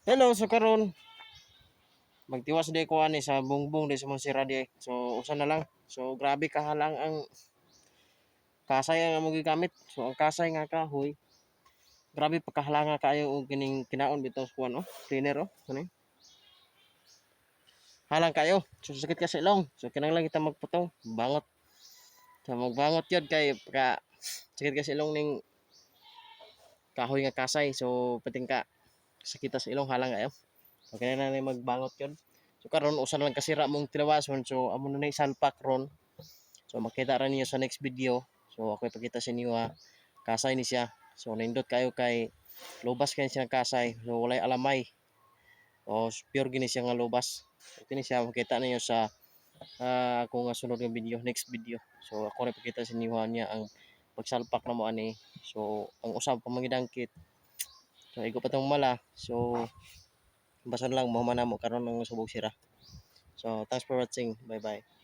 Hello, so karon magtiwas di ko ani sa bungbong di sa Monsira di. So usa na lang. So grabe kahalang ang kasay ang among gigamit. So ang kasay nga kahoy, grabe pagkahalanga kayo og kining kinaon bitaw sa kuan cleaner kani. Halang kayo. So sakit ka sa ilong. So kinahanglan kita magputong, bangot. So magbangot yun kay pagka sakit ka sa ilong ning kahoy nga kasay. So pating ka sakita sa ilong halang kayo. So kinahanglan na magbangot yun. So karon usa na lang kasira mong tilawason. So amo na ni salpak ron. So makita ra niyo sa next video. So ako ipakita sa inyo kasay ni siya. So nindot kayo kay lubas kay siya kasay. So walay alamay. O pure gini siya nga lubas. So kini siya makita niyo sa ako nga sunod nga video, next video. So ako na ipakita sa inyo niya ang pagsalpak na mo ani. So ang usab pamangidangkit. So igo pa tong mala. So basta lang mo man mo karon ng subog sira. So thanks for watching. Bye bye.